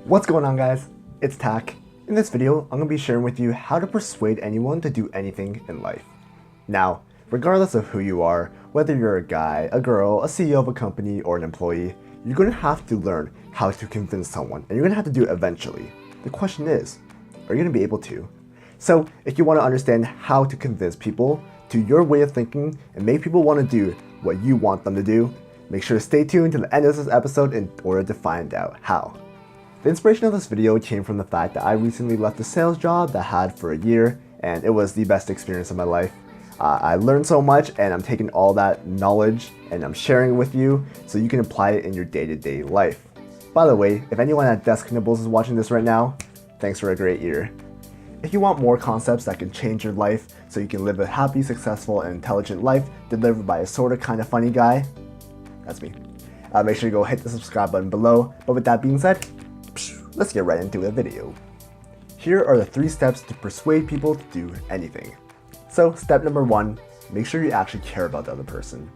What's going on, guys? It's Tak. In this video, I'm going to be sharing with you how to persuade anyone to do anything in life. Now, regardless of who you are, whether you're a guy, a girl, a CEO of a company, or an employee, you're going to have to learn how to convince someone, and you're going to have to do it eventually. The question is, are you going to be able to? So, if you want to understand how to convince people to your way of thinking and make people want to do what you want them to do, make sure to stay tuned to the end of this episode in order to find out how. The inspiration of this video came from the fact that I recently left a sales job that I had for a year, and it was the best experience of my life. I learned so much, and I'm taking all that knowledge and I'm sharing it with you so you can apply it in your day-to-day life. By the way, if anyone at Desk Nibbles is watching this right now, thanks for a great year. If you want more concepts that can change your life so you can live a happy, successful, and intelligent life delivered by a sorta kinda funny guy, that's me. Make sure you go hit the subscribe button below. But with that being said, let's get right into the video. Here are the 3 steps to persuade people to do anything. So step number 1, make sure you actually care about the other person.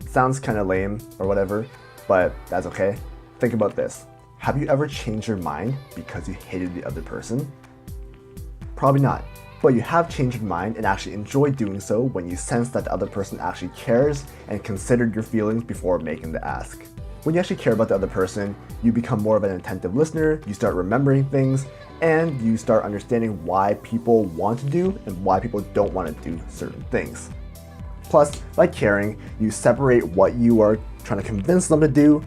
Sounds kind of lame or whatever, but that's okay. Think about this. Have you ever changed your mind because you hated the other person? Probably not, but you have changed your mind and actually enjoyed doing so when you sense that the other person actually cares and considered your feelings before making the ask. When you actually care about the other person, you become more of an attentive listener, you start remembering things, and you start understanding why people want to do and why people don't want to do certain things. Plus, by caring, you separate what you are trying to convince them to do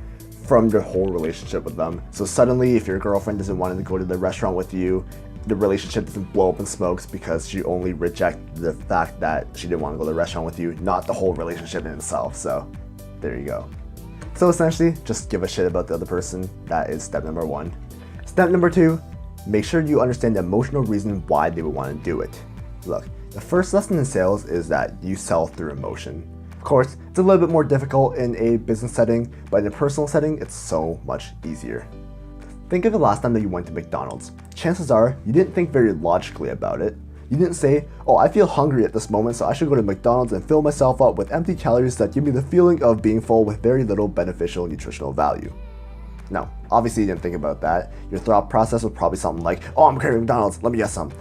from your whole relationship with them. So suddenly, if your girlfriend doesn't want to go to the restaurant with you, the relationship doesn't blow up in smokes because she only rejected the fact that she didn't want to go to the restaurant with you, not the whole relationship in itself. So there you go. So essentially, just give a shit about the other person. That is step number 1. Step number 2, make sure you understand the emotional reason why they would want to do it. Look, the first lesson in sales is that you sell through emotion. Of course, it's a little bit more difficult in a business setting, but in a personal setting, it's so much easier. Think of the last time that you went to McDonald's. Chances are, you didn't think very logically about it. You didn't say, oh, I feel hungry at this moment, so I should go to McDonald's and fill myself up with empty calories that give me the feeling of being full with very little beneficial nutritional value. No, obviously you didn't think about that. Your thought process was probably something like, oh, I'm craving McDonald's, let me get some.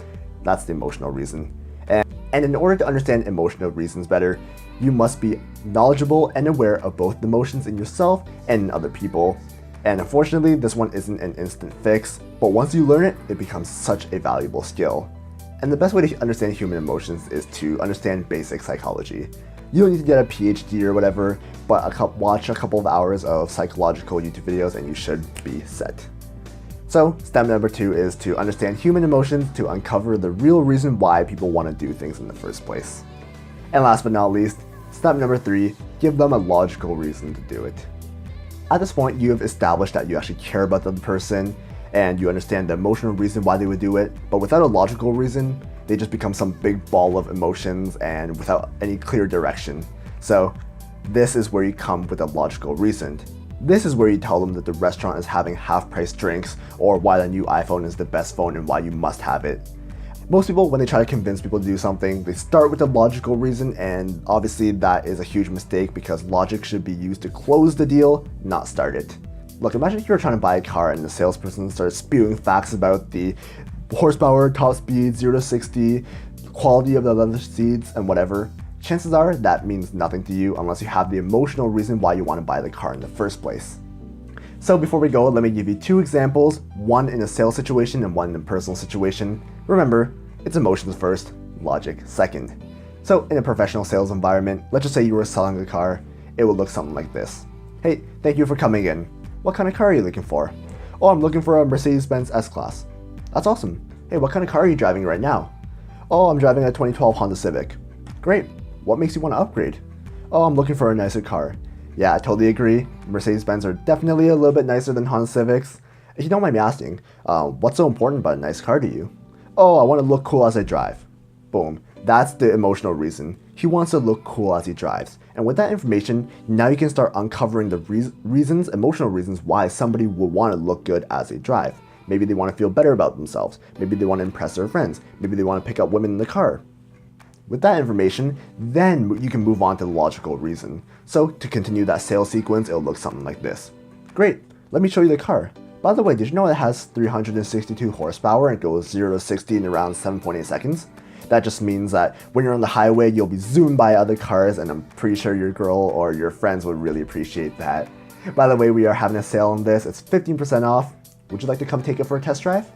That's the emotional reason. And in order to understand emotional reasons better, you must be knowledgeable and aware of both the emotions in yourself and in other people. And unfortunately, this one isn't an instant fix, but once you learn it, it becomes such a valuable skill. And the best way to understand human emotions is to understand basic psychology. You don't need to get a PhD or whatever, but watch a couple of hours of psychological YouTube videos and you should be set. So, step number 2 is to understand human emotions to uncover the real reason why people want to do things in the first place. And last but not least, step number 3, give them a logical reason to do it. At this point, you have established that you actually care about the other person, and you understand the emotional reason why they would do it, but without a logical reason, they just become some big ball of emotions and without any clear direction. So this is where you come with a logical reason. This is where you tell them that the restaurant is having half-price drinks, or why the new iPhone is the best phone and why you must have it. Most people, when they try to convince people to do something, they start with a logical reason, and obviously that is a huge mistake because logic should be used to close the deal, not start it. Look, imagine if you were trying to buy a car and the salesperson started spewing facts about the horsepower, top speed, 0 to 60, quality of the leather seats, and whatever. Chances are that means nothing to you unless you have the emotional reason why you want to buy the car in the first place. So before we go, let me give you 2 examples, one in a sales situation and one in a personal situation. Remember, it's emotions first, logic second. So in a professional sales environment, let's just say you were selling a car, it would look something like this. Hey, thank you for coming in. What kind of car are you looking for? Oh, I'm looking for a Mercedes-Benz S-Class. That's awesome. Hey, what kind of car are you driving right now? Oh, I'm driving a 2012 Honda Civic. Great. What makes you want to upgrade? Oh, I'm looking for a nicer car. Yeah, I totally agree. Mercedes-Benz are definitely a little bit nicer than Honda Civics. If you don't mind me asking, what's so important about a nice car to you? Oh, I want to look cool as I drive. Boom. That's the emotional reason. He wants to look cool as he drives. And with that information, now you can start uncovering the emotional reasons why somebody would want to look good as they drive. Maybe they want to feel better about themselves. Maybe they want to impress their friends. Maybe they want to pick up women in the car. With that information, then you can move on to the logical reason. So to continue that sales sequence, it'll look something like this. Great, let me show you the car. By the way, did you know it has 362 horsepower and goes 0 to 60 in around 7.8 seconds? That just means that when you're on the highway, you'll be zoomed by other cars, and I'm pretty sure your girl or your friends would really appreciate that. By the way, we are having a sale on this. It's 15% off. Would you like to come take it for a test drive?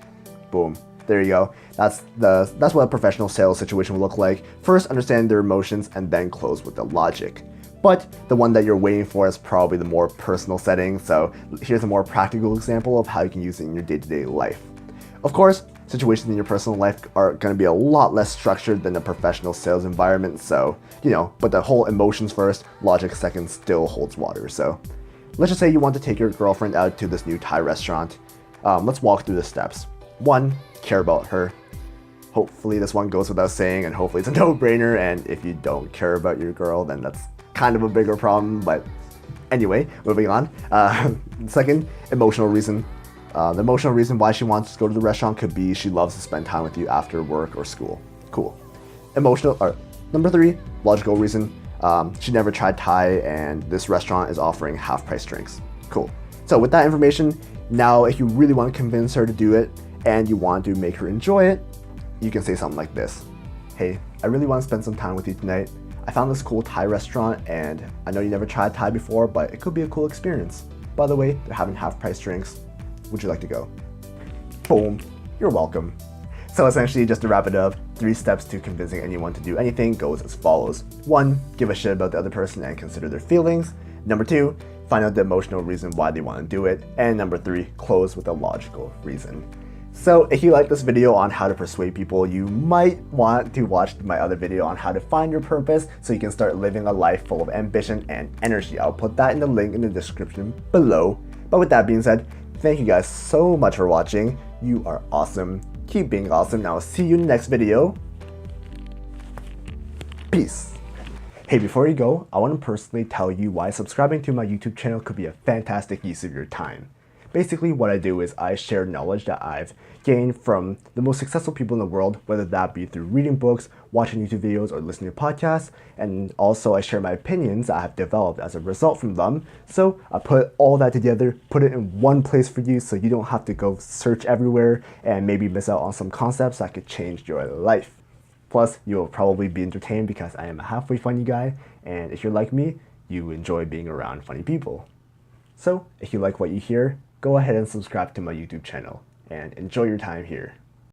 Boom. There you go. That's what a professional sales situation will look like. First, understand their emotions and then close with the logic. But the one that you're waiting for is probably the more personal setting, so here's a more practical example of how you can use it in your day-to-day life. Of course, situations in your personal life are going to be a lot less structured than a professional sales environment, so, but the whole emotions first, logic second still holds water. So let's just say you want to take your girlfriend out to this new Thai restaurant. Let's walk through the steps. 1, care about her. Hopefully this one goes without saying, and hopefully it's a no-brainer, and if you don't care about your girl, then that's kind of a bigger problem, but anyway, moving on. Second, emotional reason. The emotional reason why she wants to go to the restaurant could be she loves to spend time with you after work or school. Cool. Number 3, logical reason. She never tried Thai and this restaurant is offering half-price drinks. Cool. So with that information, now if you really want to convince her to do it and you want to make her enjoy it, you can say something like this. Hey, I really want to spend some time with you tonight. I found this cool Thai restaurant and I know you never tried Thai before, but it could be a cool experience. By the way, they're having half-price drinks. Would you like to go? Boom, you're welcome. So essentially, just to wrap it up, 3 steps to convincing anyone to do anything goes as follows. 1, give a shit about the other person and consider their feelings. Number 2, find out the emotional reason why they want to do it. And number 3, close with a logical reason. So if you like this video on how to persuade people, you might want to watch my other video on how to find your purpose so you can start living a life full of ambition and energy. I'll put that in the link in the description below. But with that being said, thank you guys so much for watching. You are awesome. Keep being awesome. Now I'll see you in the next video. Peace. Hey, before you go, I want to personally tell you why subscribing to my YouTube channel could be a fantastic use of your time. Basically, what I do is I share knowledge that I've gained from the most successful people in the world, whether that be through reading books, watching YouTube videos, or listening to podcasts. And also I share my opinions that I have developed as a result from them. So I put all that together, put it in one place for you so you don't have to go search everywhere and maybe miss out on some concepts that could change your life. Plus, you'll probably be entertained because I am a halfway funny guy. And if you're like me, you enjoy being around funny people. So if you like what you hear, go ahead and subscribe to my YouTube channel and enjoy your time here.